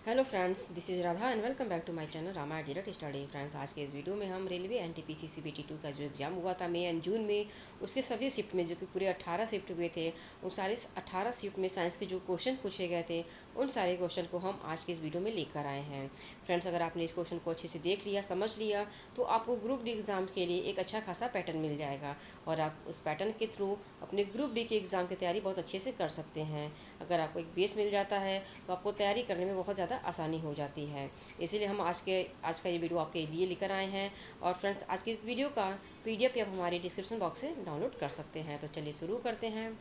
Hello friends, this is Radha and welcome back to my channel Rama direct study. Friends, आज के इस video में हम रेलवे एनटीपीसी सीबीटी 2 का जो एग्ज़ाम हुआ था मई एंड जून में, उसके सभी शिफ्ट में जो कि पूरे 18 शिफ्ट हुए थे, उन सारे 18 शिफ्ट में साइंस के जो क्वेश्चन पूछे गए थे, उन सारे क्वेश्चन को हम आज के इस वीडियो में लेकर आए हैं। फ्रेंड्स, अगर आपने इस क्वेश्चन को अच्छे से देख लिया, समझ लिया, तो आपको ग्रुप डी एग्ज़ाम के लिए एक अच्छा खासा पैटर्न मिल जाएगा और आप उस पैटर्न के थ्रू अपने ग्रुप डी के एग्ज़ाम की तैयारी बहुत अच्छे से कर सकते हैं। अगर आपको एक बेस मिल जाता है तो आपको तैयारी करने में बहुत ज़्यादा आसानी हो जाती है। इसीलिए हम आज का ये वीडियो आपके लिए लेकर आए हैं। और फ्रेंड्स, आज की इस वीडियो का पीडीएफ आप हमारे डिस्क्रिप्शन बॉक्स से डाउनलोड कर सकते हैं। तो चलिए शुरू करते हैं।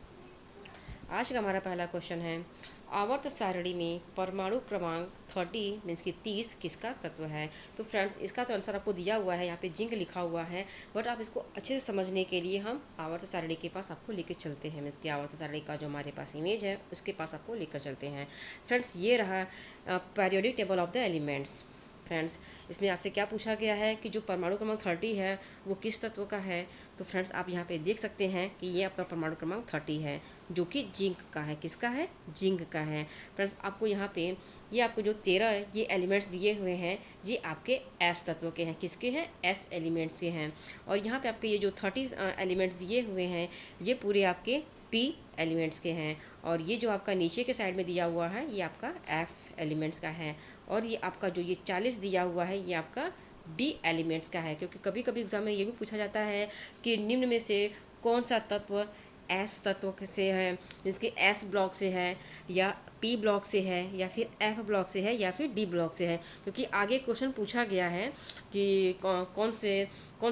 आज का हमारा पहला क्वेश्चन है, आवर्त सारणी में परमाणु क्रमांक 30 मीन्स की 30 किसका तत्व है। तो फ्रेंड्स, इसका तो आंसर आपको दिया हुआ है, यहाँ पे जिंक लिखा हुआ है, बट आप इसको अच्छे से समझने के लिए हम आवर्त सारणी के पास आपको लेकर चलते हैं। मीन्स की आवर्त सारणी का जो हमारे पास इमेज है उसके पास आपको लेकर चलते हैं। फ्रेंड्स, ये रहा periodic table of the elements. Friends, इसमें आपसे क्या पूछा गया है कि जो परमाणु क्रमांक 30 है वो किस तत्व का है। तो फ्रेंड्स, आप यहाँ पे देख सकते हैं कि ये आपका परमाणु क्रमांक 30 है, जो कि जिंक का है। किसका है? जिंक का है। फ्रेंड्स, आपको यहाँ पे ये आपको जो 13 ये एलिमेंट्स दिए हुए हैं, ये आपके एस तत्व के हैं। किसके हैं? एस एलिमेंट्स के हैं। और यहाँ पे आपके ये जो 30 एलिमेंट्स दिए हुए हैं, ये पूरे आपके पी एलिमेंट्स के हैं। और ये जो आपका नीचे के साइड में दिया हुआ है, ये आपका एफ एलिमेंट्स का है। और ये आपका जो ये 40 दिया हुआ है, ये आपका डी एलिमेंट्स का है। क्योंकि कभी कभी एग्जाम में ये भी पूछा जाता है कि निम्न में से कौन सा तत्व एस तत्व से है, जिसके एस ब्लॉक से है, या पी ब्लॉक से है, या फिर एफ ब्लॉक से है, या फिर डी ब्लॉक से है। क्योंकि आगे क्वेश्चन पूछा गया है कि कौन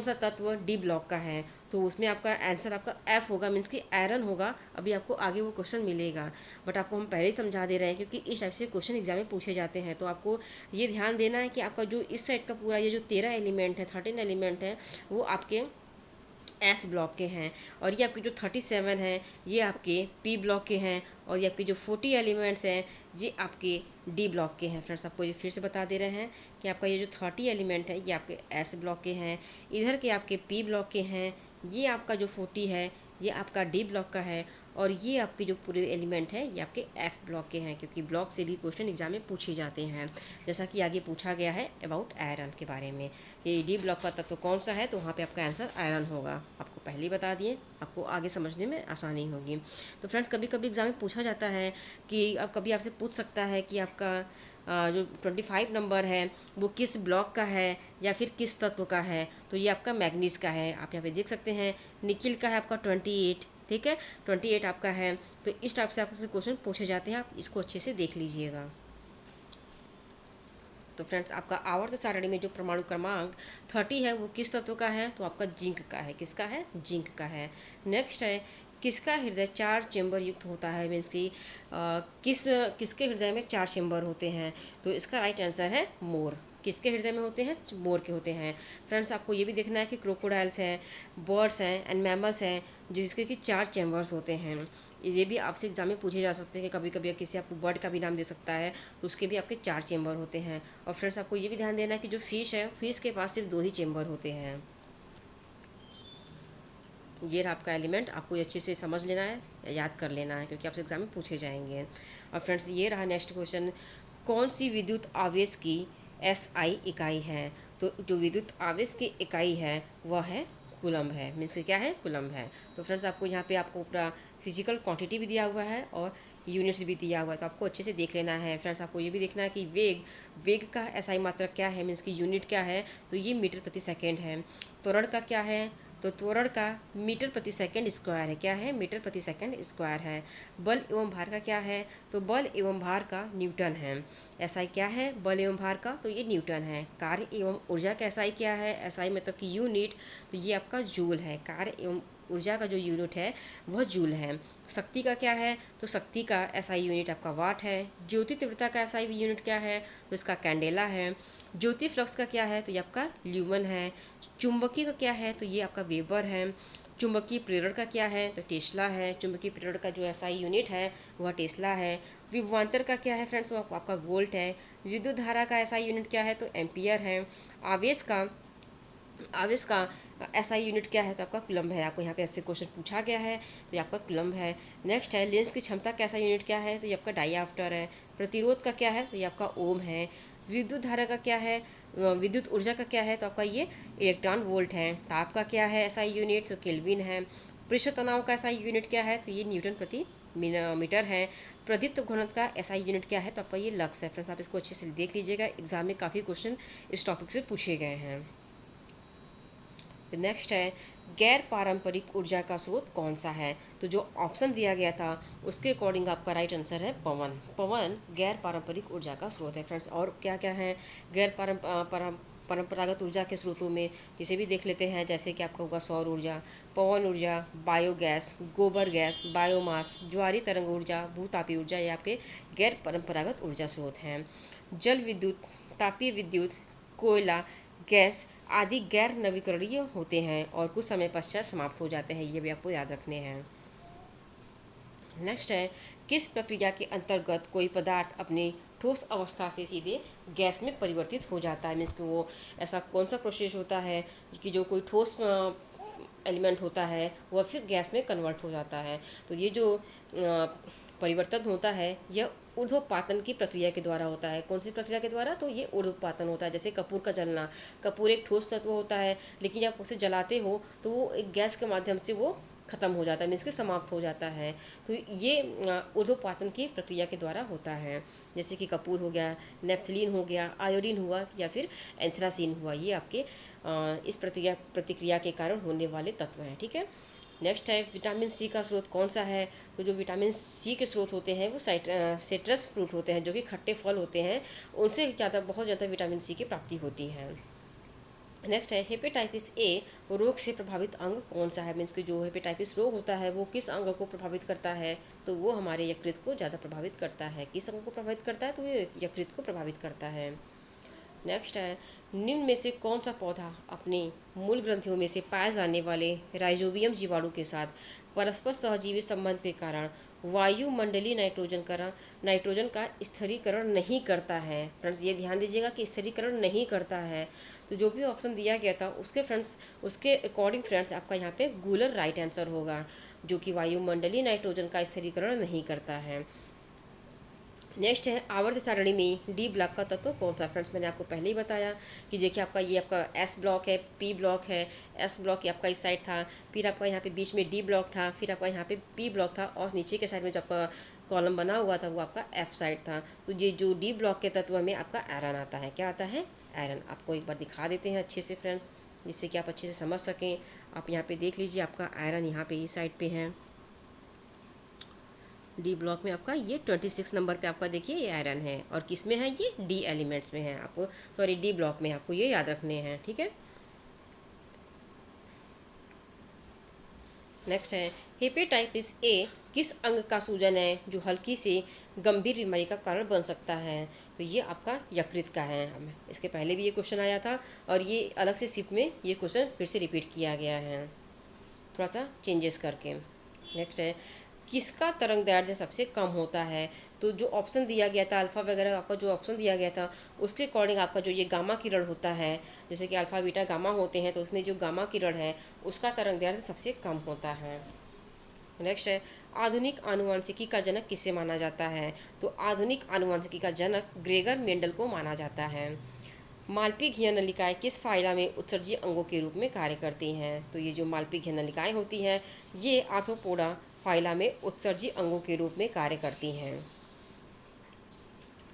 सा तत्व डी ब्लॉक का है, तो उसमें आपका आंसर आपका एफ होगा, मीन्स कि आयरन होगा। अभी आपको आगे वो क्वेश्चन मिलेगा, बट आपको हम पहले ही समझा दे रहे हैं क्योंकि इस टाइप से क्वेश्चन एग्जाम में पूछे जाते हैं। तो आपको ये ध्यान देना है कि आपका जो इस साइड का पूरा ये जो 13 एलिमेंट है, 13 एलिमेंट है, वो आपके एस ब्लॉक के हैं। और ये आपके जो 37 हैं, ये आपके पी ब्लॉक के हैं। और ये आपके जो 40 एलिमेंट्स हैं, ये आपके डी ब्लॉक के हैं। फ्रेंड्स, आपको ये फिर से बता दे रहे हैं कि आपका ये जो 30 एलिमेंट है, ये आपके एस ब्लॉक के हैं। इधर के आपके पी ब्लॉक के हैं। ये आपका जो 40 है, ये आपका डी ब्लॉक का है। और ये आपके जो पूरे एलिमेंट है, ये आपके एफ ब्लॉक के हैं। क्योंकि ब्लॉक से भी क्वेश्चन एग्जाम में पूछे जाते हैं। जैसा कि आगे पूछा गया है अबाउट आयरन के बारे में कि डी ब्लॉक का तत्व कौन सा है, तो वहाँ पे आपका आंसर आयरन होगा। आपको पहले ही बता दिए, आपको आगे समझने में आसानी होगी। तो फ्रेंड्स, कभी कभी एग्जाम में पूछा जाता है कि अब कभी आपसे पूछ सकता है कि आपका जो 25 नंबर है वो किस ब्लॉक का है या फिर किस तत्व का है। तो ये आपका मैग्नीज का है। आप यहाँ पे देख सकते हैं निकिल का है आपका 28। ठीक है, 28 आपका है। तो इस टाइप से आपसे क्वेश्चन पूछे जाते हैं, आप इसको अच्छे से देख लीजिएगा। तो फ्रेंड्स, आपका आवर्त सारणी में जो परमाणु क्रमांक 30 है वो किस तत्व का है, तो आपका जिंक का है। किसका है? जिंक का है। नेक्स्ट है, किसका हृदय 4 चेंबर युक्त होता है। मीन्स की किसके हृदय में 4 चेंबर होते हैं। तो इसका राइट आंसर है मोर। किसके हृदय में होते हैं? मोर के होते हैं। फ्रेंड्स, आपको ये भी देखना है कि क्रोकोडाइल्स हैं, बर्ड्स हैं एंड मैमल्स हैं, जिसके कि 4 चैम्बर्स होते हैं। ये भी आपसे एग्जाम में पूछे जा सकते हैं कि कभी कभी किसी आपको बर्ड का भी नाम दे सकता है, तो उसके भी आपके 4 चेंबर होते हैं। और फ्रेंड्स, आपको ये भी ध्यान देना है कि जो फिश है, फिश के पास सिर्फ 2 ही चेंबर होते हैं। ये रहा आपका एलिमेंट, आपको ये अच्छे से समझ लेना है, याद कर लेना है, क्योंकि आपसे एग्जाम में पूछे जाएंगे। और फ्रेंड्स, ये रहा नेक्स्ट क्वेश्चन, कौन सी विद्युत आवेश की एसआई इकाई है। तो जो विद्युत आवेश की इकाई है वह है कूलम है। मीन्स क्या है? कूलम है। तो फ्रेंड्स, आपको यहाँ पे आपको पूरा फिजिकल क्वांटिटी भी दिया हुआ है और यूनिट्स भी दिया हुआ है, तो आपको अच्छे से देख लेना है। फ्रेंड्स, आपको ये भी देखना है कि वेग का एसआई मात्रक क्या है, मीन्स की यूनिट क्या है, तो ये मीटर प्रति सेकेंड है। त्वरण का क्या है, तो त्वरण का मीटर प्रति सेकंड स्क्वायर है। क्या है? मीटर प्रति सेकंड स्क्वायर है। बल एवं भार का क्या है, तो बल एवं भार का न्यूटन है। एसआई क्या है? बल एवं भार का, तो ये न्यूटन है। कार्य एवं ऊर्जा का एसआई क्या है? एसआई मतलब कि यूनिट, तो ये आपका जूल है। कार्य एवं ऊर्जा का जो यूनिट है वह जूल है। शक्ति का क्या है, तो शक्ति का एसआई यूनिट आपका वाट है। ज्योति तीव्रता का एसआई यूनिट क्या है, तो इसका कैंडेला है। ज्योति फ्लक्स का क्या है, तो ये आपका ल्यूमन है। चुंबकीय का क्या है, तो ये आपका वेबर है। चुंबकीय प्रेरण का क्या है, तो टेस्ला है। चुंबकीय प्रेरण का जो एसआई यूनिट है वह टेस्ला है। विभवांतर का क्या है फ्रेंड्स, वो आपका वोल्ट है। विद्युत धारा का एसआई यूनिट क्या है, तो एम्पियर है। आवेश का आवेश का एसआई यूनिट क्या है? तो आपका कूलम्ब है। आपको यहाँ पे ऐसे क्वेश्चन पूछा गया है तो ये आपका कूलम्ब है। नेक्स्ट है लेंस की क्षमता का SI यूनिट क्या है? तो ये आपका डाइऑप्टर है। प्रतिरोध का क्या है? तो ये आपका ओम है। विद्युत धारा का क्या है? विद्युत ऊर्जा का क्या है? तो आपका ये इलेक्ट्रॉन वोल्ट है। ताप का क्या है SI यूनिट? तो केल्विन है। पृष्ठ तनाव का SI यूनिट क्या है? तो ये न्यूटन प्रति मीटर है। प्रदीप्त घनत्व का SI यूनिट क्या है? तो आपका ये लक्स है। फ्रेंड्स आप इसको अच्छे से देख लीजिएगा, एग्जाम में काफ़ी क्वेश्चन इस टॉपिक से पूछे गए हैं। नेक्स्ट है गैर पारंपरिक ऊर्जा का स्रोत कौन सा है? तो जो ऑप्शन दिया गया था उसके अकॉर्डिंग आपका राइट आंसर है पवन। पवन गैर पारंपरिक ऊर्जा का स्रोत है। फ्रेंड्स और क्या क्या है गैर परंपरागत ऊर्जा के स्रोतों में, जिसे भी देख लेते हैं, जैसे कि आपका होगा सौर ऊर्जा, पवन ऊर्जा, बायोगैस, गोबर गैस, बायोमास, ज्वारी तरंग ऊर्जा, भूतापीय ऊर्जा, ये आपके गैर परंपरागत ऊर्जा स्रोत हैं। जल विद्युत, तापीय विद्युत, कोयला, गैस आदि गैर नवीकरणीय होते हैं और कुछ समय पश्चात समाप्त हो जाते हैं, ये भी आपको याद रखने हैं। नेक्स्ट है किस प्रक्रिया के अंतर्गत कोई पदार्थ अपनी ठोस अवस्था से सीधे गैस में परिवर्तित हो जाता है? मीन्स कि वो ऐसा कौन सा प्रोसेस होता है कि जो कोई ठोस एलिमेंट होता है वह फिर गैस में कन्वर्ट हो जाता है। तो ये जो परिवर्तन होता है यह ऊर्ध्वपातन की प्रक्रिया के द्वारा होता है। कौन सी प्रक्रिया के द्वारा? तो ये ऊर्ध्वपातन होता है। जैसे कपूर का जलना, कपूर एक ठोस तत्व होता है लेकिन आप उसे जलाते हो तो वो एक गैस के माध्यम से वो खत्म हो जाता है, मीन्स कि समाप्त हो जाता है। तो ये ऊर्ध्वपातन की प्रक्रिया के द्वारा होता है। जैसे कि कपूर हो गया, नेफ्थलीन हो गया, आयोडीन हुआ या फिर एंथ्रासीन हुआ, ये आपके इस प्रतिक्रिया के कारण होने वाले तत्व हैं। ठीक है। नेक्स्ट है विटामिन सी का स्रोत कौन सा है? तो जो विटामिन सी के स्रोत होते हैं वो सिट्रस फ्रूट होते हैं, जो कि खट्टे फल होते हैं, उनसे ज़्यादा बहुत ज़्यादा विटामिन सी की प्राप्ति होती है। नेक्स्ट है हेपेटाइटिस ए रोग से प्रभावित अंग कौन सा है? मीन्स कि जो हेपेटाइटिस रोग होता है वो किस अंग को प्रभावित करता है? तो वो हमारे यकृत को ज़्यादा प्रभावित करता है। किस अंग को प्रभावित करता है? तो ये यकृत को प्रभावित करता है। नेक्स्ट है निम्न में से कौन सा पौधा अपने मूल ग्रंथियों में से पाए जाने वाले राइजोबियम जीवाणु के साथ परस्पर सहजीवी संबंध के कारण वायुमंडलीय नाइट्रोजन का स्थिरीकरण नहीं करता है? फ्रेंड्स ये ध्यान दीजिएगा कि स्थिरीकरण नहीं करता है। तो जो भी ऑप्शन दिया गया था उसके अकॉर्डिंग फ्रेंड्स आपका यहाँ पे गूलर राइट आंसर होगा, जो कि वायुमंडलीय नाइट्रोजन का स्थिरीकरण नहीं करता है। नेक्स्ट है आवर्त सारणी में डी ब्लॉक का तत्व कौन सा? फ्रेंड्स मैंने आपको पहले ही बताया कि देखिए आपका ये आपका एस ब्लॉक है, पी ब्लॉक है। एस ब्लॉक आपका इस साइड था, फिर आपका यहाँ पे बीच में डी ब्लॉक था, फिर आपका यहाँ पे पी ब्लॉक था और नीचे के साइड में जो आपका कॉलम बना हुआ था वो आपका एफ साइड था। तो ये जो डी ब्लॉक के तत्व में आपका आयरन आता है। क्या आता है? आयरन। आपको एक बार दिखा देते हैं अच्छे से फ्रेंड्स, जिससे कि आप अच्छे से समझ सकें। आप यहाँ पे देख लीजिए आपका आयरन यहाँ पे इस साइड पे है। डी ब्लॉक में आपका ये 26 नंबर पे आपका देखिए ये आयरन है, और किस में है? ये डी एलिमेंट्स में है। आपको सॉरी डी ब्लॉक में, आपको ये याद रखने हैं। ठीक है। नेक्स्ट है हेपेटाइटिस ए किस अंग का सूजन है जो हल्की से गंभीर बीमारी का कारण बन सकता है? तो ये आपका यकृत का है। इसके पहले भी ये क्वेश्चन आया था और ये अलग से शिफ्ट में ये क्वेश्चन फिर से रिपीट किया गया है, थोड़ा सा चेंजेस करके। नेक्स्ट है किसका तरंग दैर्ध्य सबसे कम होता है? तो जो ऑप्शन दिया गया था अल्फ़ा वगैरह, आपका जो ऑप्शन दिया गया था उसके अकॉर्डिंग आपका जो ये गामा किरण होता है, जैसे कि अल्फ़ा बीटा गामा होते हैं, तो उसमें जो गामा किरण है उसका तरंग दैर्ध्य सबसे कम होता है। नेक्स्ट है आधुनिक आनुवंशिकी का जनक किसे माना जाता है? तो आधुनिक आनुवंशिकी का जनक ग्रेगर मेंडल को माना जाता है। मालपीय घीय नलिकाएं किस फाइला में उत्सर्जी अंगों के रूप में कार्य करती हैं? तो ये जो मालपीय घीय नलिकाएं होती हैं ये आर्थ्रोपोडा फाइला में उत्सर्जी अंगों के रूप में कार्य करती हैं।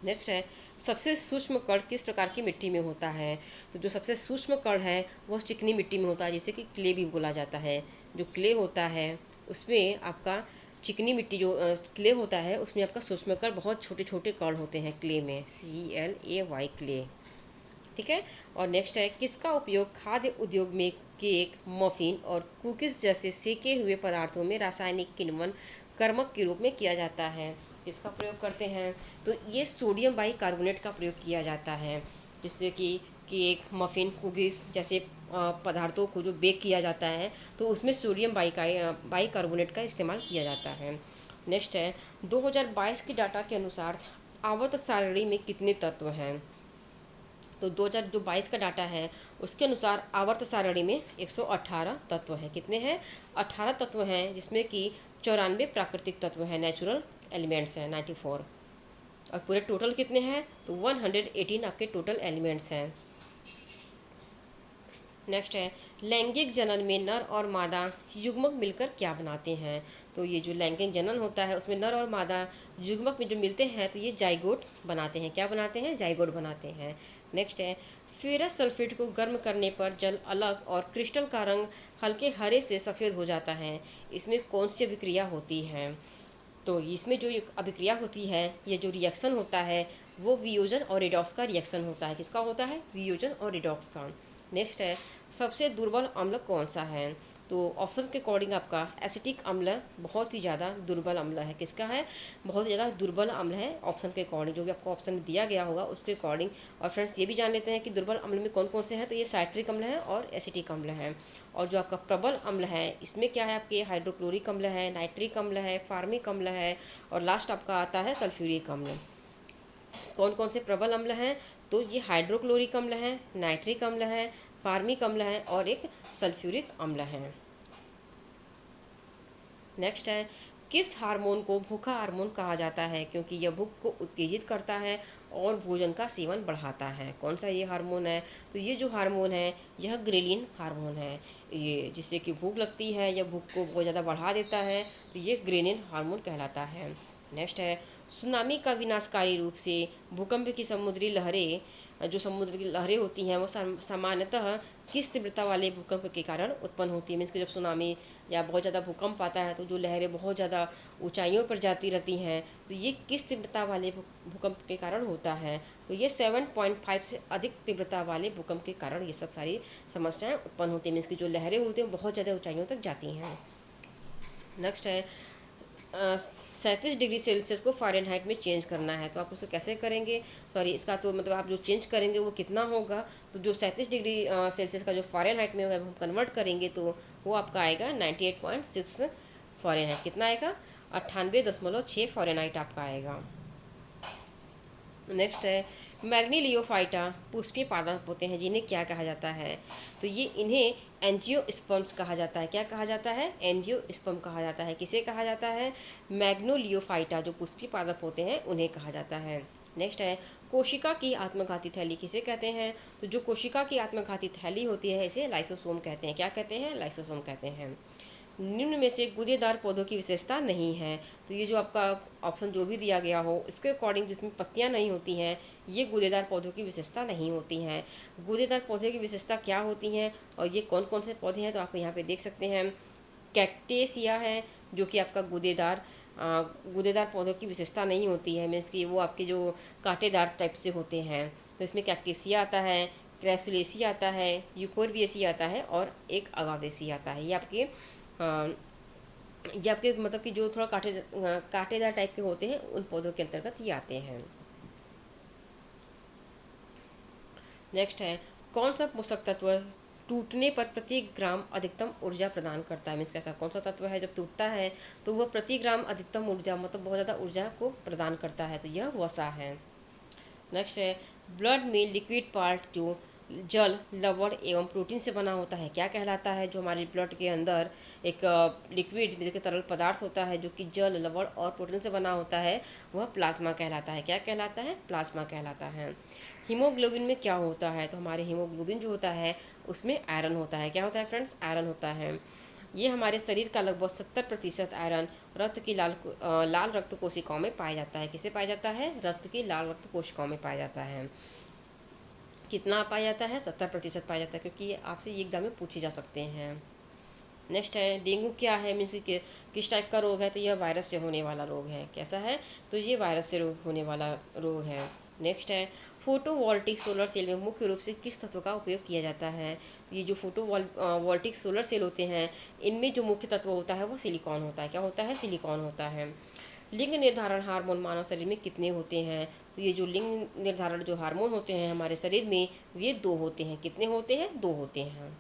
नेक्स्ट है सबसे सूक्ष्म कण किस प्रकार की मिट्टी में होता है? तो जो सबसे सूक्ष्म कण है वो चिकनी मिट्टी में होता है, जिसे कि क्ले भी बोला जाता है। जो क्ले होता है उसमें आपका चिकनी मिट्टी जो क्ले होता है उसमें आपका सूक्ष्म कण बहुत छोटे छोटे कण होते हैं क्ले में, CLAY क्ले। ठीक है। और नेक्स्ट है किसका उपयोग खाद्य उद्योग में केक, मफिन और कुकीज़ जैसे सेके हुए पदार्थों में रासायनिक किण्वन कर्मक के रूप में किया जाता है? इसका प्रयोग करते हैं तो ये सोडियम बाइकार्बोनेट का प्रयोग किया जाता है, जिससे कि केक, मफिन, कुकीज़ जैसे पदार्थों को जो बेक किया जाता है तो उसमें सोडियम बाइकार्बोनेट का इस्तेमाल किया जाता है। नेक्स्ट है 2022 के डाटा के अनुसार आवर्त सारणी में कितने तत्व हैं? तो 2022 का डाटा है उसके अनुसार आवर्त सारणी में 118 तत्व हैं। कितने हैं? 18 तत्व हैं, जिसमें कि 94 प्राकृतिक तत्व हैं, नेचुरल एलिमेंट्स हैं 94। और पूरे टोटल कितने हैं? तो 118 आपके टोटल एलिमेंट्स हैं। नेक्स्ट है, लैंगिक जनन में नर और मादा युग्मक मिलकर क्या बनाते हैं? तो ये जो लैंगिक जनन होता है उसमें नर और मादा युग्मक में जो मिलते हैं तो ये जाइगोट बनाते हैं। क्या बनाते हैं? जाइगोट बनाते हैं। नेक्स्ट है, फेरस सल्फेट को गर्म करने पर जल अलग और क्रिस्टल का रंग हल्के हरे से सफ़ेद हो जाता है। इसमें कौन सी अभिक्रिया होती है? तो इसमें जो ये अभिक्रिया होती है, ये जो रिएक्शन होता है वो वियोजन और रिडॉक्स का रिएक्शन होता है। किसका होता है? वियोजन और रिडॉक्स का। नेक्स्ट है, सबसे दुर्बल अम्ल कौन सा है? तो ऑप्शन के अकॉर्डिंग आपका एसिटिक अम्ल बहुत ही ज़्यादा दुर्बल अम्ल है। किसका है? बहुत ज़्यादा दुर्बल अम्ल है ऑप्शन के अकॉर्डिंग, जो भी आपको ऑप्शन दिया गया होगा उसके अकॉर्डिंग। और फ्रेंड्स ये भी जान लेते हैं कि दुर्बल अम्ल में कौन कौन से हैं। तो ये साइट्रिक अम्ल है और एसिटिक अम्ल है। और जो आपका प्रबल अम्ल है इसमें क्या है? आपके हाइड्रोक्लोरिक अम्ल है, नाइट्रिक अम्ल है, फार्मिक अम्ल है, और लास्ट आपका आता है सल्फ्यूरिक अम्ल। कौन कौन से प्रबल अम्ल हैं? तो ये हाइड्रोक्लोरिक अम्ल है, नाइट्रिक अम्ल है, फार्मिक अम्ल है और एक सल्फ्यूरिक अम्ल है। नेक्स्ट है, किस हार्मोन को भूखा हार्मोन कहा जाता है? क्योंकि यह भूख को उत्तेजित करता है और भोजन का सेवन बढ़ाता है। कौन सा ये हार्मोन है? तो ये जो हार्मोन है यह ग्रेलिन हार्मोन है। ये जिससे कि भूख लगती है या भूख को बहुत ज़्यादा बढ़ा देता है, तो ये ग्रेलिन हार्मोन कहलाता है। नेक्स्ट है, सुनामी का विनाशकारी रूप से भूकंप की समुद्री लहरें, जो समुद्र की लहरें होती हैं वो सामान्यतः किस तीव्रता वाले भूकंप के कारण उत्पन्न होती है? मीन्स कि जब सुनामी या बहुत ज़्यादा भूकंप आता है तो जो लहरें बहुत ज़्यादा ऊंचाइयों पर जाती रहती हैं, तो ये किस तीव्रता वाले भूकंप के कारण होता है? तो ये 7.5 से अधिक तीव्रता वाले भूकंप के कारण ये सब सारी समस्याएं उत्पन्न होती हैं। मीन्स की जो लहरें होती हैं बहुत ज़्यादा ऊंचाइयों तक जाती हैं। नेक्स्ट है, 37 डिग्री सेल्सियस को फ़ारेनहाइट में चेंज करना है, तो आप उसको कैसे करेंगे? सॉरी, इसका तो मतलब आप जो चेंज करेंगे वो कितना होगा? तो जो 37 डिग्री सेल्सियस का जो फ़ारेनहाइट में होगा हम कन्वर्ट करेंगे तो वो आपका आएगा 98.6 फ़ारेनहाइट। कितना आएगा? 98.6 फ़ारेनहाइट आपका आएगा। नेक्स्ट है, मैग्नीलियोफाइटा पुष्पीय पादप होते हैं जिन्हें क्या कहा जाता है? तो ये इन्हें एंजियोस्पर्म्स कहा जाता है। क्या कहा जाता है? एंजियोस्पर्म कहा जाता है। किसे कहा जाता है? मैग्नोलियोफाइटा, जो पुष्पीय पादप होते हैं उन्हें कहा जाता है। नेक्स्ट है, कोशिका की आत्मघाती थैली किसे कहते हैं? तो जो कोशिका की आत्मघाती थैली होती है इसे लाइसोसोम कहते हैं। क्या कहते हैं? लाइसोसोम कहते हैं। निम्न में से गूदेदार पौधों की विशेषता नहीं है। तो ये जो आपका ऑप्शन जो भी दिया गया हो इसके अकॉर्डिंग जिसमें पत्तियां नहीं होती हैं ये गूदेदार पौधों की विशेषता नहीं होती हैं। गूदेदार पौधे की विशेषता क्या होती हैं और ये कौन कौन से पौधे हैं? तो आप यहाँ पे देख सकते हैं, कैक्टेसिया है जो कि आपका गूदेदार पौधों की विशेषता नहीं होती है। मीन्स कि वो आपके जो कांटेदार टाइप से होते हैं। तो इसमें कैक्टेसिया आता है, क्रैसुलेसी आता है, यूकोरबिएसी आता है और एक अगावेसी आता है। ये आपके मतलब कि जो थोड़ा कांटेदार टाइप के होते हैं उन पौधों के अंतर्गत ये आते हैं। नेक्स्ट है, कौन सा पोषक तत्व टूटने पर प्रति ग्राम अधिकतम ऊर्जा प्रदान करता है? मीन्स कैसा कौन सा तत्व है जब टूटता है तो वह प्रति ग्राम अधिकतम ऊर्जा मतलब बहुत ज़्यादा ऊर्जा को प्रदान करता है? तो यह वसा है। नेक्स्ट है, ब्लड में लिक्विड पार्ट जो जल, लवण एवं प्रोटीन से बना होता है क्या कहलाता है? जो हमारे ब्लड के अंदर एक लिक्विड देखिए तरल पदार्थ होता है जो कि जल, लवण और प्रोटीन से बना होता है वह प्लाज्मा कहलाता है। क्या कहलाता है? प्लाज्मा कहलाता है। हीमोग्लोबिन में क्या होता है? तो हमारे हीमोग्लोबिन जो होता है उसमें आयरन होता है। क्या होता है फ्रेंड्स? आयरन होता है। ये हमारे शरीर का लगभग 70% आयरन रक्त की लाल रक्त कोशिकाओं में पाया जाता है। किसे पाया जाता है? रक्त की लाल रक्त कोशिकाओं में पाया जाता है। कितना पाया जाता है? 70% पाया जाता है, क्योंकि ये आपसे ये एग्जाम में पूछे जा सकते हैं। नेक्स्ट है, डेंगू क्या है? मीन्स किस टाइप का रोग है? तो यह वायरस से होने वाला रोग है। कैसा है? तो ये वायरस से होने वाला रोग है। नेक्स्ट है, फोटोवोल्टिक सोलर सेल में मुख्य रूप से किस तत्व का उपयोग किया जाता है? तो ये जो फोटोवोल्टिक सोलर सेल होते हैं इनमें जो मुख्य तत्व होता है वो सिलिकॉन होता है। क्या होता है? सिलिकॉन होता है। लिंग निर्धारण हार्मोन मानव शरीर में कितने होते हैं? तो ये जो लिंग निर्धारण जो हार्मोन होते हैं हमारे शरीर में ये 2 होते हैं। कितने होते हैं? 2 होते हैं।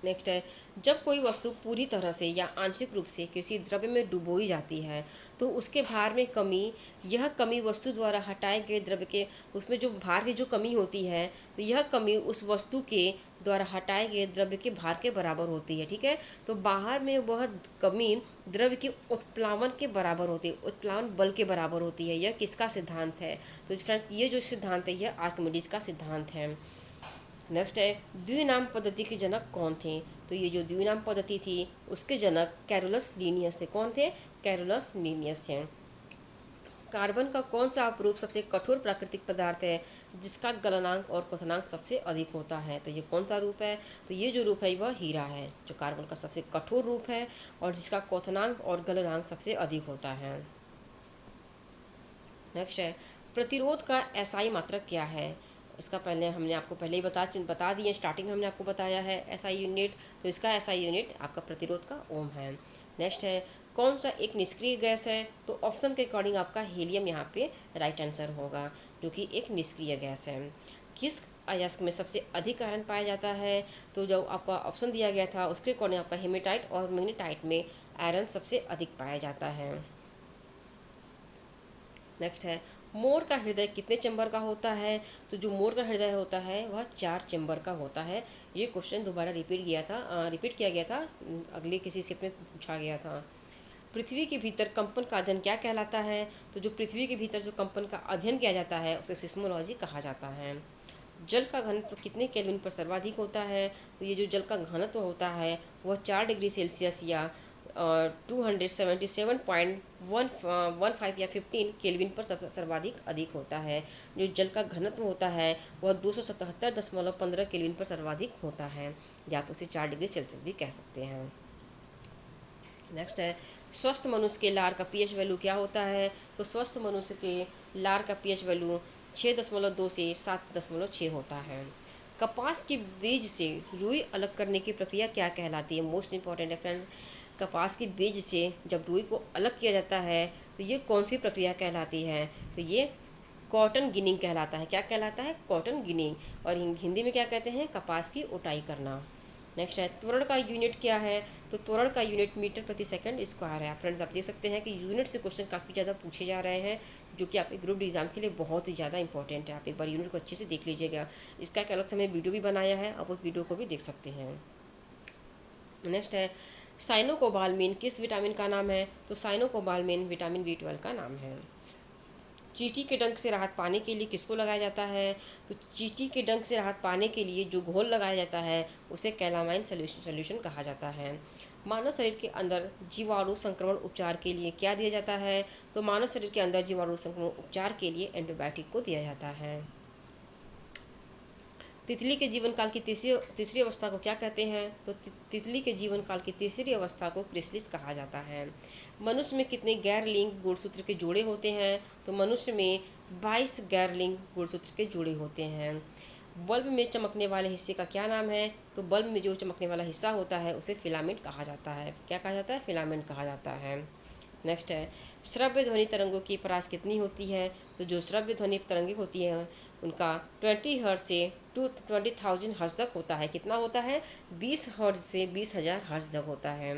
नेक्स्ट है, जब कोई वस्तु पूरी तरह से या आंशिक रूप से किसी द्रव्य में डुबोई जाती है तो उसके भार में कमी, यह कमी वस्तु द्वारा हटाए गए द्रव्य के, उसमें जो भार की जो कमी होती है तो यह कमी उस वस्तु के द्वारा हटाए गए द्रव्य के भार के बराबर होती है। ठीक है, तो बाहर में वह कमी द्रव्य के उत्प्लावन के बराबर होती है, उत्प्लावन बल के बराबर होती है। यह किसका सिद्धांत है? तो फ्रेंड्स ये जो सिद्धांत है यह आर्किमिडीज का सिद्धांत है। नेक्स्ट है, द्विनाम पद्धति के जनक कौन थे? तो ये जो द्विनाम पद्धति थी उसके जनक कैरोलस लीनियस थे। कौन थे? कैरोलस लीनियस थे। कार्बन का कौन सा अपरूप सबसे कठोर प्राकृतिक पदार्थ है जिसका गलनांक और क्वथनांक सबसे अधिक होता है? तो ये कौन सा रूप है? तो ये जो रूप है वह हीरा है, जो कार्बन का सबसे कठोर रूप है और जिसका क्वथनांक और गलनांक सबसे अधिक होता है। नेक्स्ट है, प्रतिरोध का एसआई मात्रक क्या है? इसका पहले हमने आपको पहले ही बता दिए, स्टार्टिंग में हमने आपको बताया है एसआई यूनिट। तो इसका एसआई यूनिट आपका प्रतिरोध का ओम है। नेक्स्ट है, कौन सा एक निष्क्रिय गैस है? तो ऑप्शन के अकॉर्डिंग आपका हीलियम यहाँ पे राइट आंसर होगा, जो कि एक निष्क्रिय गैस है। किस अयस्क में सबसे अधिक आयरन पाया जाता है? तो जो आपका ऑप्शन दिया गया था उसके अकॉर्डिंग आपका हेमेटाइट और मैग्नेटाइट में आयरन सबसे अधिक पाया जाता है। नेक्स्ट है, मोर का हृदय कितने चैम्बर का होता है? तो जो मोर का हृदय होता है वह 4 चैम्बर का होता है। ये क्वेश्चन दोबारा रिपीट किया गया था, अगले किसी शिफ्ट में पूछा गया था। पृथ्वी के भीतर कंपन का अध्ययन क्या कहलाता है? तो जो पृथ्वी के भीतर जो कंपन का अध्ययन किया जाता है उसे सिस्मोलॉजी कहा जाता है। जल का घनत्व कितने केल्विन पर सर्वाधिक होता है? तो ये जो जल का घनत्व होता है वह 4 डिग्री सेल्सियस या 277.15 या 15 केल्विन पर सर्वाधिक अधिक होता है। जो जल का घनत्व होता है वह 277.15 केल्विन पर सर्वाधिक होता है, या आप उसे 4 डिग्री सेल्सियस भी कह सकते हैं। नेक्स्ट है, स्वस्थ मनुष्य के लार का पीएच वैल्यू क्या होता है? तो स्वस्थ मनुष्य के लार का पीएच वैल्यू 6.2 से 7.6 होता है। कपास के बीज से रुई अलग करने की प्रक्रिया क्या कहलाती है? मोस्ट इंपॉर्टेंट है फ्रेंड्स, कपास के बीज से जब रुई को अलग किया जाता है तो ये कौन सी प्रक्रिया कहलाती है? तो ये कॉटन गिनिंग कहलाता है। क्या कहलाता है? Cotton ginning. और हिंदी में क्या कहते हैं? कपास की उटाई करना। नेक्स्ट है, त्वरण का यूनिट क्या है? तो त्वरण का यूनिट मीटर प्रति सेकंड स्क्वायर है। फ्रेंड्स आप देख सकते हैं कि यूनिट से क्वेश्चन काफ़ी ज़्यादा पूछे जा रहे हैं, जो कि आपके ग्रुप डी एग्जाम के लिए बहुत ही ज़्यादा इंपॉर्टेंट है। आप एक बार यूनिट को अच्छे से देख लीजिएगा। इसका एक अलग से मैंने वीडियो भी बनाया है, आप उस वीडियो को भी देख सकते हैं। नेक्स्ट है, साइनोकोबाल्मिन किस विटामिन का नाम है? तो साइनोकोबाल्मिन विटामिन B12 का नाम है। चींटी के डंक से राहत पाने के लिए किसको लगाया जाता है? तो चींटी के डंक से राहत पाने के लिए जो घोल लगाया जाता है उसे कैलामाइन सोल्यूशन कहा जाता है। मानव शरीर के अंदर जीवाणु संक्रमण उपचार के लिए क्या दिया जाता है? तो मानव शरीर के अंदर जीवाणु संक्रमण उपचार के लिए एंटीबायोटिक को दिया जाता है। तितली के जीवन काल की तीसरी अवस्था को क्या कहते हैं? तो तितली के जीवन काल की तीसरी अवस्था को क्रिसलिस कहा जाता है। मनुष्य में कितने गैर लिंग गुणसूत्र के जोड़े होते हैं? तो मनुष्य में 22 गैर लिंग गुणसूत्र के जोड़े होते हैं। बल्ब में चमकने वाले हिस्से का क्या नाम है? तो बल्ब में जो चमकने वाला हिस्सा होता है उसे फिलामेंट कहा जाता है। क्या कहा जाता है? फिलामेंट कहा जाता है। नेक्स्ट है, श्रव्य ध्वनि तरंगों की परास कितनी होती है? तो जो श्रव्य ध्वनि तरंगें होती हैं उनका 20 हर्ट्ज से 20,000 हर्ट्ज तक होता है। कितना होता है? 20 हर्ट्ज से 20,000 हर्ट्ज तक होता है।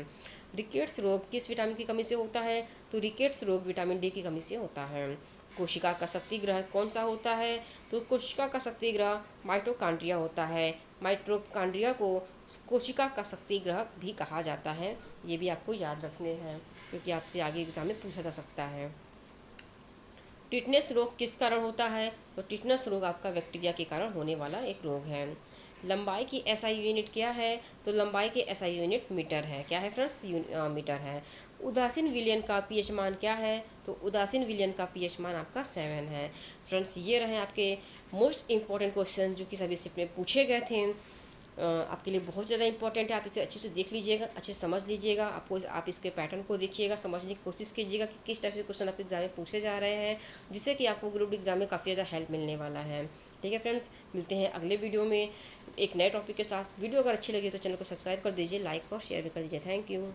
रिकेट्स रोग किस विटामिन की कमी से होता है? तो रिकेट्स रोग विटामिन डी की कमी से होता है। कोशिका का शक्ति ग्रह कौन सा होता है? तो कोशिका का शक्ति ग्रह माइटोकॉन्ड्रिया होता है। माइटोकॉन्ड्रिया को कोशिका का शक्ति ग्रह भी कहा जाता है। ये भी आपको याद रखने हैं क्योंकि आपसे आगे एग्जाम में पूछा जा सकता है। टिटनेस रोग किस कारण होता है? तो टिटनेस रोग आपका बैक्टीरिया के कारण होने वाला एक रोग है। लंबाई की एसआई यूनिट क्या है? तो लंबाई की एसआई यूनिट मीटर है। क्या है फ्रेंड्स? मीटर है। उदासीन विलयन का पीएच मान क्या है? तो उदासीन विलयन का पीएच मान आपका 7 है। फ्रेंड्स ये रहे आपके मोस्ट इंपॉर्टेंट क्वेश्चन जो कि सभी शिफ्ट में पूछे गए थे। आपके लिए बहुत ज़्यादा इंपॉर्टेंट है। आप इसे अच्छे से देख लीजिएगा, अच्छे से समझ लीजिएगा। आप इसके पैटर्न को देखिएगा, समझने की कोशिश कीजिएगा कि किस टाइप से क्वेश्चन आपके एग्जाम में पूछे जा रहे हैं, जिससे कि आपको ग्रुप एग्जाम में काफ़ी ज़्यादा हेल्प मिलने वाला है। ठीक है फ्रेंड्स, मिलते हैं अगले वीडियो में एक नए टॉपिक के साथ। वीडियो अगर अच्छी लगी तो चैनल को सब्सक्राइब कर दीजिए, लाइक और शेयर भी कर दीजिए। Thank you.